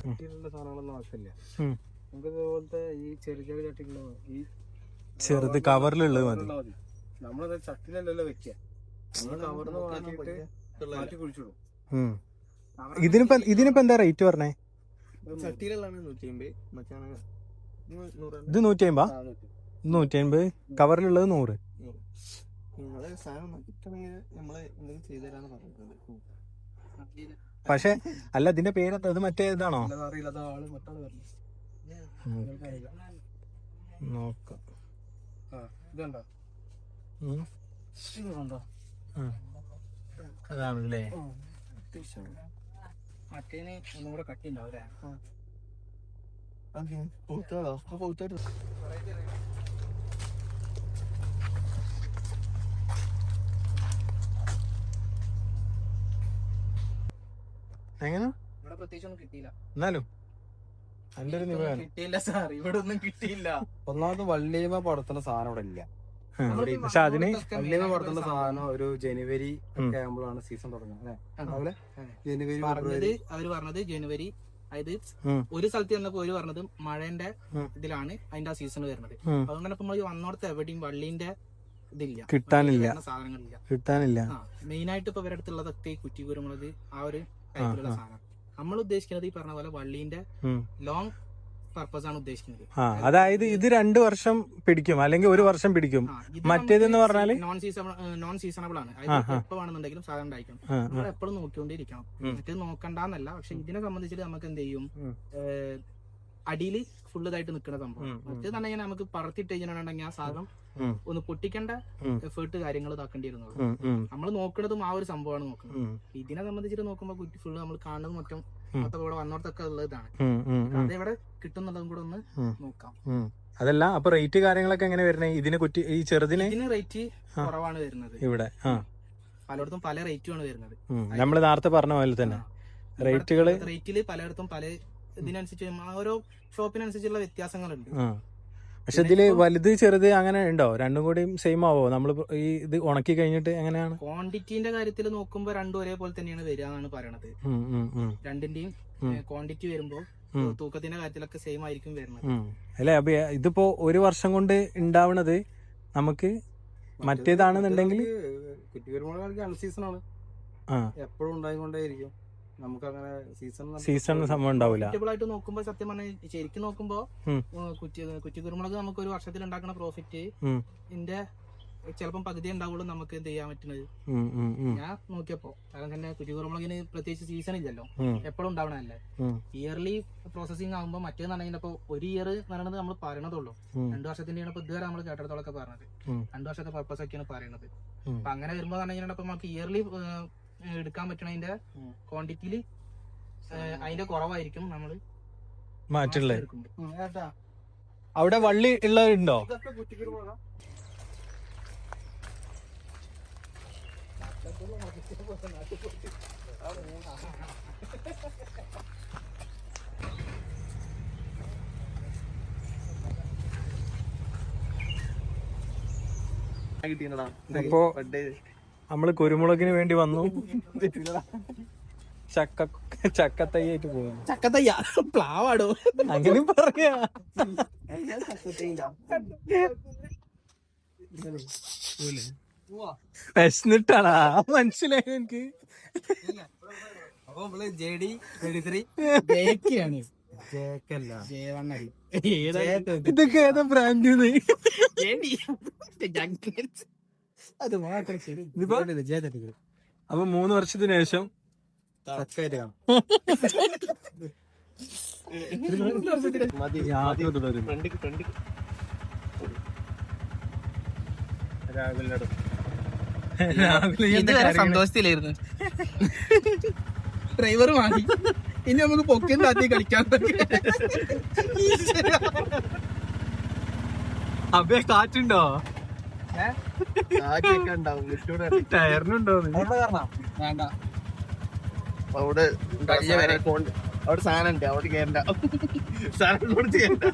സാധനങ്ങളൊന്നും ആവശ്യമില്ല. നമുക്ക് ഇതുപോലത്തെ ഈ ചെറിയ ചെറിയ ചട്ടികളോ ഈ ചെറുത് കവറിലുള്ളത് മതി. നമ്മളത് ചട്ടിലല്ലല്ലോ വെക്കുക, നമ്മൾ കവറിന്ന് മാറ്റി കുഴിച്ചിടും. ഇതിനിപ്പോ എന്താ റേറ്റ് പറഞ്ഞേ? ചട്ടിയിലുള്ളതാണ് 150, മറ്റാണ് ഇത് 150. 150, കവറിലുള്ളത് 100. പക്ഷെ അല്ല, ഇതിന്റെ പേരെന്താ? അത് മറ്റേ ഇതാണോ? നോക്കാം. അതാണല്ലേ. മറ്റേന് ഒന്നും കൂടെ കട്ടി ഉണ്ടാവൂലേ? എങ്ങനെ ഇവിടെ പ്രത്യേകിച്ച് ഒന്നും കിട്ടിയില്ല. എന്നാലും നല്ലൊരു നിവേദനം കിട്ടിയില്ല സാർ, ഇവിടെ ഒന്നും കിട്ടിയില്ല. ഒന്നാമത് വള്ളിയമ പടത്തുന്ന സാധനം ഇവിടെ ഇല്ല. പക്ഷെ അതിന് വള്ളിയമ പടത്തുന്ന സാധനം ഒരു ജനുവരി ഒക്കെ ആകുമ്പോഴാണ് സീസൺ തുടങ്ങുന്നത് അല്ലേ? ജനുവരി അവര് പറഞ്ഞത് ജനുവരി, അതായത് ഒരു സ്ഥലത്ത് ചെന്നപ്പോ അവര് പറഞ്ഞത് മഴന്റെ ഇതിലാണ് അതിന്റെ ആ സീസൺ വരുന്നത്. അതുകൊണ്ട് തന്നെ ഇപ്പൊ നമ്മൾ വന്നോടത്ത് എവിടെയും വള്ളീന്റെ ഇതില്ല, കിട്ടാനില്ല. മെയിൻ ആയിട്ട് ഇപ്പൊ ഇവരുടെ അടുത്തുള്ളതൊക്കെ കുറ്റി കുരുമുളക് ആ ഒരു ടൈപ്പിലുള്ള സാധനം. നമ്മൾ ഉദ്ദേശിക്കുന്നത് ഈ പറഞ്ഞ പോലെ വള്ളീന്റെ ലോങ് പർപ്പസ് ആണ് ഉദ്ദേശിക്കുന്നത്. അതായത് ഇത് 2 വർഷം പിടിക്കും, അല്ലെങ്കിൽ 1 വർഷം പിടിക്കും. മറ്റേതെന്ന് പറഞ്ഞാല് നോൺ സീസണബിൾ ആണ്. എപ്പോ വേണമെന്നുണ്ടെങ്കിലും സാധനം ഉണ്ടായിരിക്കണം. നമ്മൾ എപ്പോഴും നോക്കിക്കൊണ്ടിരിക്കണം. മറ്റേത് നോക്കണ്ടെന്നല്ല, പക്ഷെ ഇതിനെ സംബന്ധിച്ചിട്ട് നമുക്ക് എന്ത് ചെയ്യും, അടിയിൽ ഫുൾ ഇതായിട്ട് നിൽക്കുന്ന സംഭവം. മറ്റേത് തന്നെ നമുക്ക് പറത്തിട്ട് കഴിഞ്ഞിട്ടുണ്ടെങ്കിൽ ആ സാധനം ഒന്ന് പൊട്ടിക്കേണ്ട എഫേർട്ട് കാര്യങ്ങൾ ഇതാക്കേണ്ടി വരുന്നത്. നമ്മൾ നോക്കുന്നതും ആ ഒരു സംഭവമാണ് നോക്കുന്നത്. ഇതിനെ സംബന്ധിച്ചിട്ട് നോക്കുമ്പോൾ കുറ്റി ഫുള്ള് നമ്മൾ കാണുന്നത് മൊത്തം ഇവിടെ വന്നോടത്തൊക്കെ ഉള്ള ഇതാണ്. അതെവിടെ കിട്ടുന്നുള്ളതും കൂടെ ഒന്ന് നോക്കാം. അതല്ല, അപ്പൊ റേറ്റ് കാര്യങ്ങളൊക്കെ എങ്ങനെ വരുന്നത്? ഇതിന് കുറ്റി ഈ ചെറുതിന് റേറ്റ് കുറവാണ് വരുന്നത് ഇവിടെ. പലയിടത്തും പല റേറ്റുമാണ് വരുന്നത്. നമ്മള് നേരത്തെ പറഞ്ഞ പോലെ തന്നെ റേറ്റില് പലയിടത്തും പല ഇതിനനുസരിച്ച് ഓരോ ഷോപ്പിനനുസരിച്ചുള്ള വ്യത്യാസങ്ങളുണ്ട്. പക്ഷെ ഇതില് വലുത് ചെറുത് അങ്ങനെ ഉണ്ടോ? രണ്ടും കൂടി സെയിം ആവോ? നമ്മള് ഈ ഇത് ഉണക്കി കഴിഞ്ഞിട്ട് എങ്ങനെയാണ്? ക്വാണ്ടിറ്റിന്റെ കാര്യത്തിൽ നോക്കുമ്പോ രണ്ടും ഒരേപോലെ തന്നെയാണ് വരിക എന്നാണ് പറയണത്. രണ്ടിന്റെയും ക്വാണ്ടിറ്റി വരുമ്പോ തൂക്കത്തിന്റെ കാര്യത്തിലൊക്കെ സെയിം ആയിരിക്കും വരുന്നത് അല്ലെ? അപ്പൊ ഇതിപ്പോ 1 വർഷം കൊണ്ട് ഉണ്ടാവണത് നമുക്ക് മറ്റേതാണെന്നുണ്ടെങ്കിൽ കുറ്റിക്കുരുമുളക് അൺസീസൺ ആണ്, എപ്പോഴും ഉണ്ടായിക്കൊണ്ടേയിരിക്കും. നമുക്ക് അങ്ങനെ സീസൺ സംഭവം ഉണ്ടാവില്ല. ആയിട്ട് നോക്കുമ്പോ സത്യം പറഞ്ഞാൽ ശരിക്കും നോക്കുമ്പോ കുറ്റിക്കുരുമുളക് നമുക്ക് 1 വർഷത്തിൽ ഉണ്ടാക്കുന്ന പ്രോഫിറ്റ് ഇതിന്റെ ചിലപ്പം പകുതി ഉണ്ടാവുള്ളൂ നമുക്ക് എന്ത് ചെയ്യാൻ പറ്റുന്നത്. ഞാൻ നോക്കിയപ്പോ കാരണം തന്നെ കുറ്റിക്കുരുമുളകിന് പ്രത്യേകിച്ച് സീസൺ ഇല്ലല്ലോ, എപ്പോഴും ഉണ്ടാവണല്ലേ. ഇയർലി പ്രോസസിങ് ആകുമ്പോൾ മറ്റേന്ന് ഇപ്പൊ 1 ഇയർ എന്ന് പറയുന്നത് നമ്മൾ പറയണതുള്ളൂ. 2 വർഷത്തിന്റെ ഇപ്പൊ ഇതുവരെ നമ്മൾ കേട്ടിടത്തോളൊക്കെ പറഞ്ഞത് 2 വർഷത്തെ പർപ്പസ് ഒക്കെയാണ് പറയുന്നത്. അപ്പൊ അങ്ങനെ വരുമ്പോ ഇപ്പൊ നമുക്ക് ഇയർലി എടുക്കാൻ പറ്റണതിന്റെ ക്വാണ്ടിറ്റിയില് അതിന്റെ കുറവായിരിക്കും നമ്മള് മാറ്റുള്ളത്. അവിടെ വള്ളി ഉള്ളതുണ്ടോ? അപ്പോ നമ്മള് കുരുമുളകിന് വേണ്ടി വന്നു. ചക്കത്തയ്യായിട്ട് പോകും. ചക്കത്തയ്യ പ്ലാവാടോ അങ്ങനെ പറയാ. വിശന്നിട്ടാണ് മനസ്സിലായി എനിക്ക്. അപ്പൊ നമ്മള് JD23 ഇതൊക്കെ ഏതാ ബ്രാൻഡ്? അത് മാത്രം ശരി. അപ്പൊ 3 വർഷത്തിന് ശേഷം ഇതുവരെ സന്തോഷത്തിലായിരുന്നു. ഡ്രൈവർ വാങ്ങി, ഇനി നമുക്ക് പൊക്കിയും താത്തി കളിക്കാൻ. അബേ കാറ്റുണ്ടോ? ടയറിനുണ്ടോ? വേണ്ട, അവിടെ സാധനം ഉണ്ട്, അവിടെ കേറണ്ട, സാധനം കൊടുത്ത് കേറണ്ട.